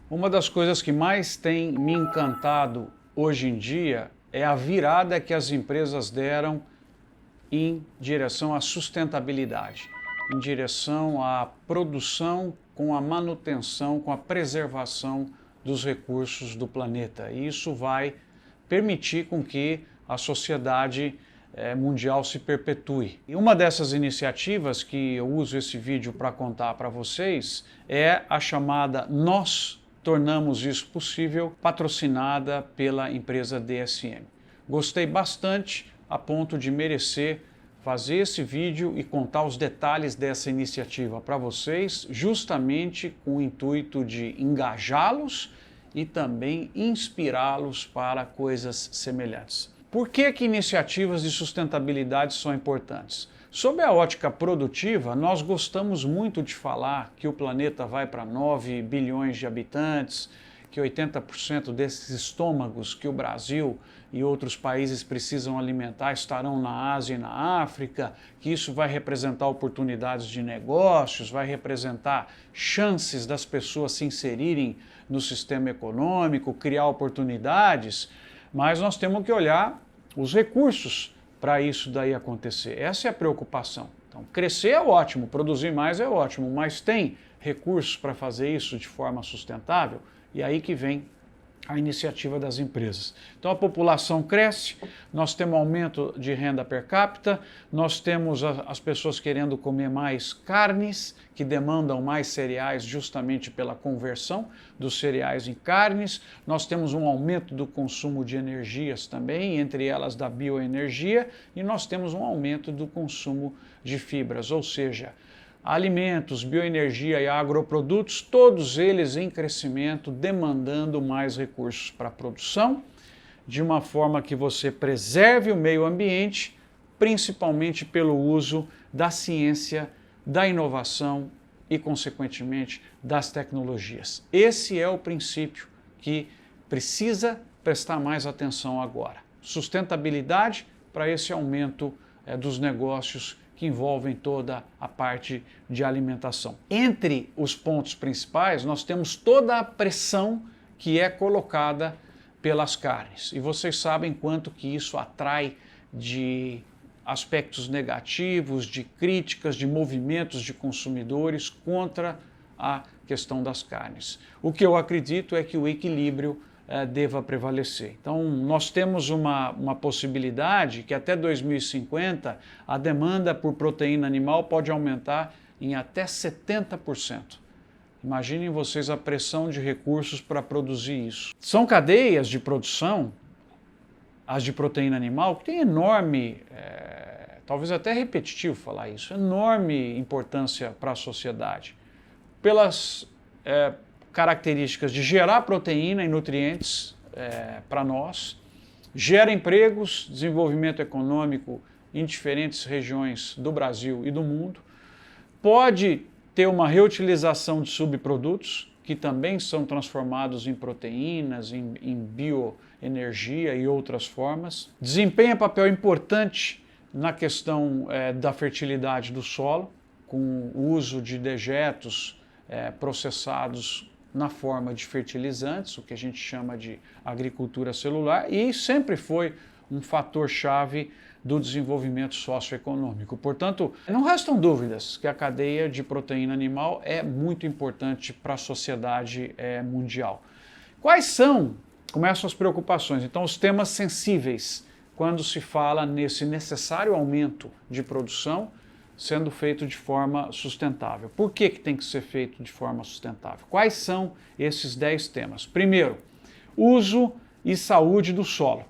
Uma das coisas que mais tem me encantado hoje em dia é a virada que as empresas deram em direção à sustentabilidade, em direção à produção com a manutenção, com a preservação dos recursos do planeta. E isso vai permitir com que a sociedade mundial se perpetue. E uma dessas iniciativas que eu uso esse vídeo para contar para vocês é a chamada Nós Tornamos Isso Possível, patrocinada pela empresa DSM. Gostei bastante a ponto de merecer fazer esse vídeo e contar os detalhes dessa iniciativa para vocês, justamente com o intuito de engajá-los e também inspirá-los para coisas semelhantes. Por que iniciativas de sustentabilidade são importantes? Sob a ótica produtiva, nós gostamos muito de falar que o planeta vai para 9 bilhões de habitantes, que 80% desses estômagos que o Brasil e outros países precisam alimentar estarão na Ásia e na África, que isso vai representar oportunidades de negócios, vai representar chances das pessoas se inserirem no sistema econômico, criar oportunidades, mas nós temos que olhar os recursos para isso daí acontecer. Essa é a preocupação. Então, crescer é ótimo, produzir mais é ótimo, mas tem recursos para fazer isso de forma sustentável? E aí que vem a iniciativa das empresas. Então a população cresce, nós temos aumento de renda per capita, nós temos as pessoas querendo comer mais carnes, que demandam mais cereais justamente pela conversão dos cereais em carnes, nós temos um aumento do consumo de energias também, entre elas da bioenergia, e nós temos um aumento do consumo de fibras, ou seja, alimentos, bioenergia e agroprodutos, todos eles em crescimento, demandando mais recursos para a produção, de uma forma que você preserve o meio ambiente, principalmente pelo uso da ciência, da inovação e, consequentemente, das tecnologias. Esse é o princípio que precisa prestar mais atenção agora. Sustentabilidade para esse aumento dos negócios que envolvem toda a parte de alimentação. Entre os pontos principais, nós temos toda a pressão que é colocada pelas carnes. E vocês sabem quanto que isso atrai de aspectos negativos, de críticas, de movimentos de consumidores contra a questão das carnes. O que eu acredito é que o equilíbrio deva prevalecer. Então, nós temos uma possibilidade que até 2050 a demanda por proteína animal pode aumentar em até 70%. Imaginem vocês a pressão de recursos para produzir isso. São cadeias de produção, as de proteína animal, que tem enorme, talvez até repetitivo falar isso, enorme importância para a sociedade. Pelas características de gerar proteína e nutrientes para nós, gera empregos, desenvolvimento econômico em diferentes regiões do Brasil e do mundo, pode ter uma reutilização de subprodutos, que também são transformados em proteínas, em bioenergia e outras formas, desempenha papel importante na questão da fertilidade do solo, com o uso de dejetos processados na forma de fertilizantes, o que a gente chama de agricultura celular, e sempre foi um fator-chave do desenvolvimento socioeconômico. Portanto, não restam dúvidas que a cadeia de proteína animal é muito importante para a sociedade mundial. Quais são, começam as preocupações, então os temas sensíveis, quando se fala nesse necessário aumento de produção, sendo feito de forma sustentável. Por que tem que ser feito de forma sustentável? Quais são esses 10 temas? Primeiro, uso e saúde do solo.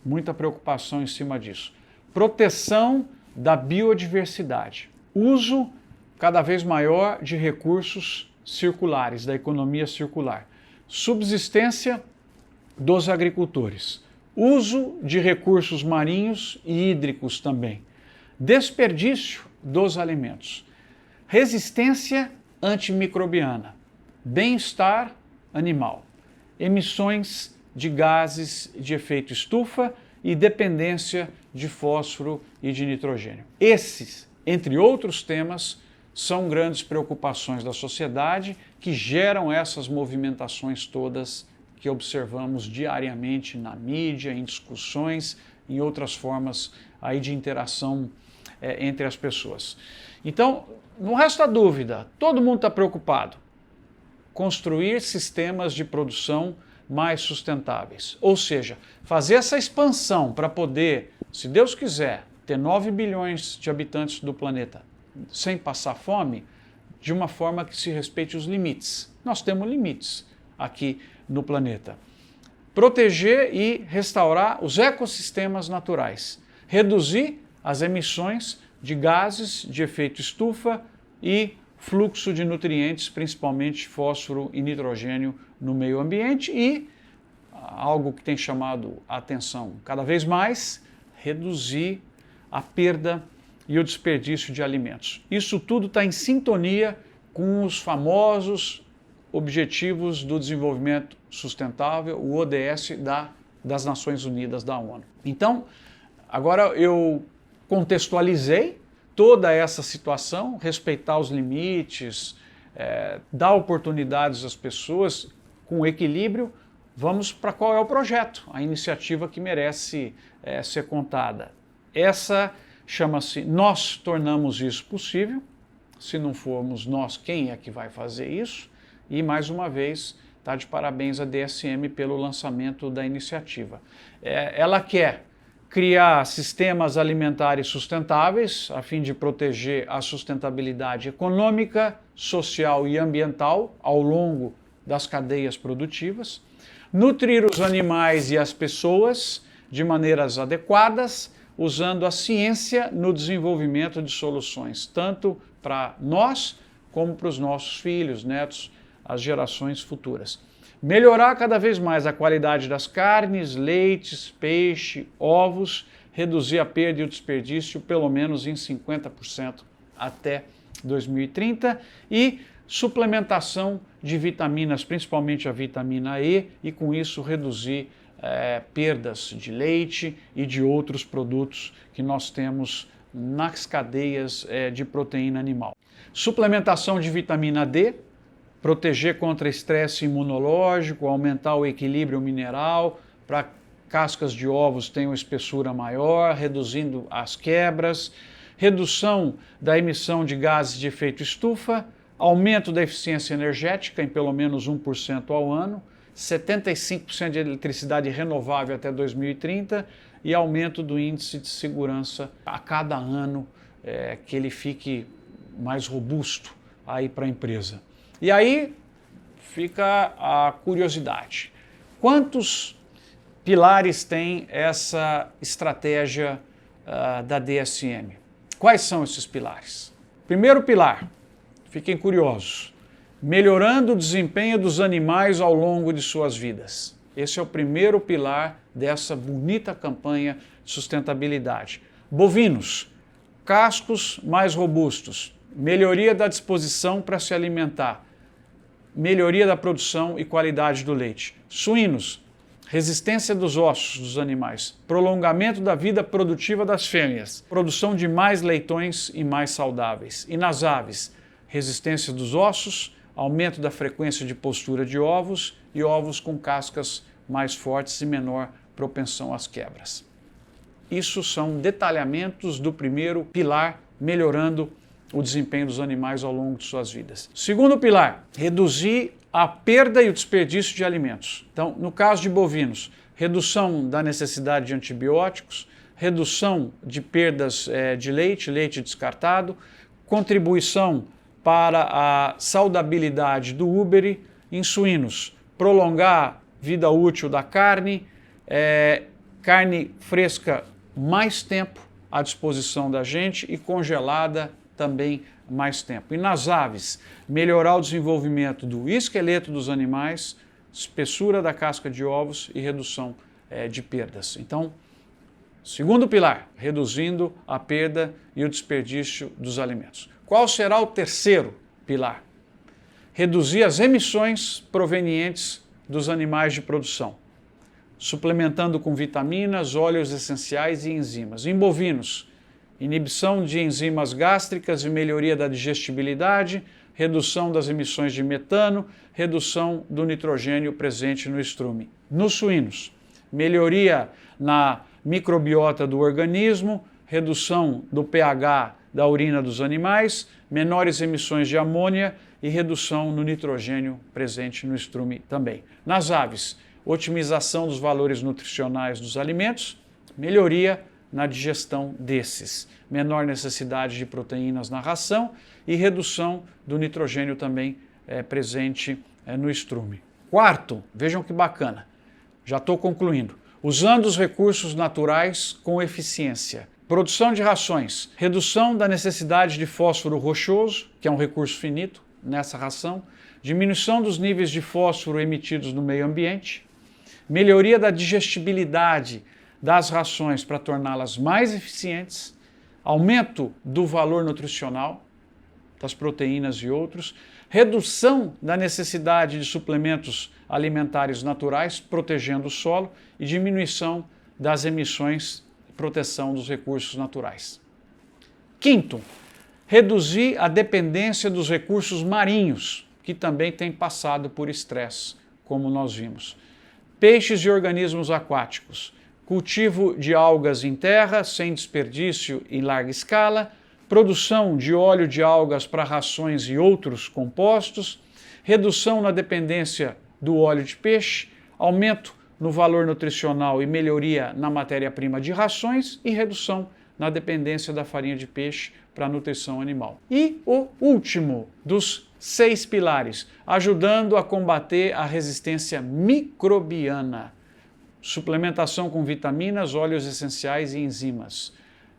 Muita preocupação em cima disso. Proteção da biodiversidade. Uso cada vez maior de recursos circulares, da economia circular. Subsistência dos agricultores. Uso de recursos marinhos e hídricos também. Desperdício dos alimentos, resistência antimicrobiana, bem-estar animal, emissões de gases de efeito estufa e dependência de fósforo e de nitrogênio. Esses, entre outros temas, são grandes preocupações da sociedade que geram essas movimentações todas que observamos diariamente na mídia, em discussões, em outras formas aí de interação entre as pessoas. Então, não resta dúvida, todo mundo está preocupado. Construir sistemas de produção mais sustentáveis. Ou seja, fazer essa expansão para poder, se Deus quiser, ter 9 bilhões de habitantes do planeta sem passar fome, de uma forma que se respeite os limites. Nós temos limites aqui no planeta. Proteger e restaurar os ecossistemas naturais. Reduzir as emissões de gases de efeito estufa e fluxo de nutrientes, principalmente fósforo e nitrogênio no meio ambiente e, algo que tem chamado a atenção cada vez mais, reduzir a perda e o desperdício de alimentos. Isso tudo está em sintonia com os famosos Objetivos do Desenvolvimento Sustentável, o ODS das Nações Unidas, da ONU. Então, agora eu contextualizei toda essa situação, respeitar os limites, dar oportunidades às pessoas com equilíbrio. Vamos para qual é o projeto, a iniciativa que merece ser contada. Essa chama-se Nós Tornamos Isso Possível. Se não formos nós, quem é que vai fazer isso? E, mais uma vez, está de parabéns a DSM pelo lançamento da iniciativa. Ela quer criar sistemas alimentares sustentáveis, a fim de proteger a sustentabilidade econômica, social e ambiental ao longo das cadeias produtivas, nutrir os animais e as pessoas de maneiras adequadas, usando a ciência no desenvolvimento de soluções, tanto para nós como para os nossos filhos, netos, as gerações futuras. Melhorar cada vez mais a qualidade das carnes, leites, peixe, ovos, reduzir a perda e o desperdício pelo menos em 50% até 2030 e suplementação de vitaminas, principalmente a vitamina E, e com isso reduzir perdas de leite e de outros produtos que nós temos nas cadeias de proteína animal. Suplementação de vitamina D, proteger contra estresse imunológico, aumentar o equilíbrio mineral, para cascas de ovos tenham espessura maior, reduzindo as quebras, redução da emissão de gases de efeito estufa, aumento da eficiência energética em pelo menos 1% ao ano, 75% de eletricidade renovável até 2030 e aumento do índice de segurança a cada ano, que ele fique mais robusto aí para a empresa. E aí fica a curiosidade. Quantos pilares tem essa estratégia da DSM? Quais são esses pilares? Primeiro pilar, fiquem curiosos, melhorando o desempenho dos animais ao longo de suas vidas. Esse é o primeiro pilar dessa bonita campanha de sustentabilidade. Bovinos, cascos mais robustos, melhoria da disposição para se alimentar, melhoria da produção e qualidade do leite. Suínos, resistência dos ossos dos animais, prolongamento da vida produtiva das fêmeas, produção de mais leitões e mais saudáveis. E nas aves, resistência dos ossos, aumento da frequência de postura de ovos e ovos com cascas mais fortes e menor propensão às quebras. Isso são detalhamentos do primeiro pilar, melhorando o desempenho dos animais ao longo de suas vidas. Segundo pilar, reduzir a perda e o desperdício de alimentos. Então, no caso de bovinos, redução da necessidade de antibióticos, redução de perdas de leite, leite descartado, contribuição para a saudabilidade do úbere. Em suínos, prolongar vida útil da carne, carne fresca mais tempo à disposição da gente e congelada também mais tempo. E nas aves, melhorar o desenvolvimento do esqueleto dos animais, espessura da casca de ovos e redução de perdas. Então, segundo pilar, reduzindo a perda e o desperdício dos alimentos. Qual será o terceiro pilar? Reduzir as emissões provenientes dos animais de produção, suplementando com vitaminas, óleos essenciais e enzimas. Em bovinos, inibição de enzimas gástricas e melhoria da digestibilidade, redução das emissões de metano, redução do nitrogênio presente no estrume. Nos suínos, melhoria na microbiota do organismo, redução do pH da urina dos animais, menores emissões de amônia e redução no nitrogênio presente no estrume também. Nas aves, otimização dos valores nutricionais dos alimentos, melhoria na digestão desses, menor necessidade de proteínas na ração e redução do nitrogênio também presente no estrume. Quarto, vejam que bacana, já estou concluindo, usando os recursos naturais com eficiência. Produção de rações, redução da necessidade de fósforo rochoso, que é um recurso finito nessa ração, diminuição dos níveis de fósforo emitidos no meio ambiente, melhoria da digestibilidade das rações para torná-las mais eficientes, aumento do valor nutricional das proteínas e outros, redução da necessidade de suplementos alimentares naturais, protegendo o solo, e diminuição das emissões e proteção dos recursos naturais. Quinto, reduzir a dependência dos recursos marinhos, que também têm passado por estresse, como nós vimos. Peixes e organismos aquáticos, cultivo de algas em terra, sem desperdício em larga escala, produção de óleo de algas para rações e outros compostos, redução na dependência do óleo de peixe, aumento no valor nutricional e melhoria na matéria-prima de rações e redução na dependência da farinha de peixe para a nutrição animal. E o último dos 6 pilares, ajudando a combater a resistência microbiana. Suplementação com vitaminas, óleos essenciais e enzimas.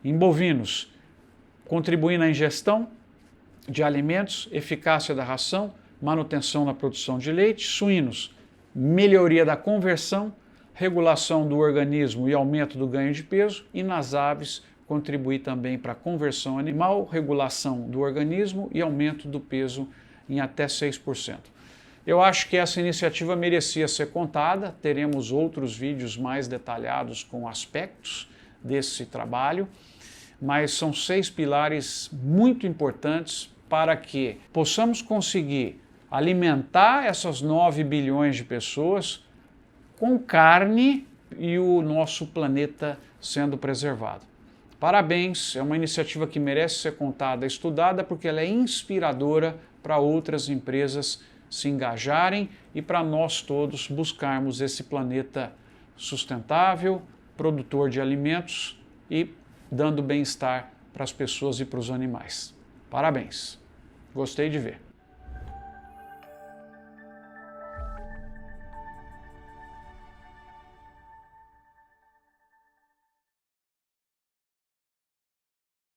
Em bovinos, contribuir na ingestão de alimentos, eficácia da ração, manutenção na produção de leite. Suínos, melhoria da conversão, regulação do organismo e aumento do ganho de peso. E nas aves, contribuir também para a conversão animal, regulação do organismo e aumento do peso em até 6%. Eu acho que essa iniciativa merecia ser contada, teremos outros vídeos mais detalhados com aspectos desse trabalho, mas são 6 pilares muito importantes para que possamos conseguir alimentar essas 9 bilhões de pessoas com carne e o nosso planeta sendo preservado. Parabéns, é uma iniciativa que merece ser contada, estudada, porque ela é inspiradora para outras empresas se engajarem e para nós todos buscarmos esse planeta sustentável, produtor de alimentos e dando bem-estar para as pessoas e para os animais. Parabéns! Gostei de ver.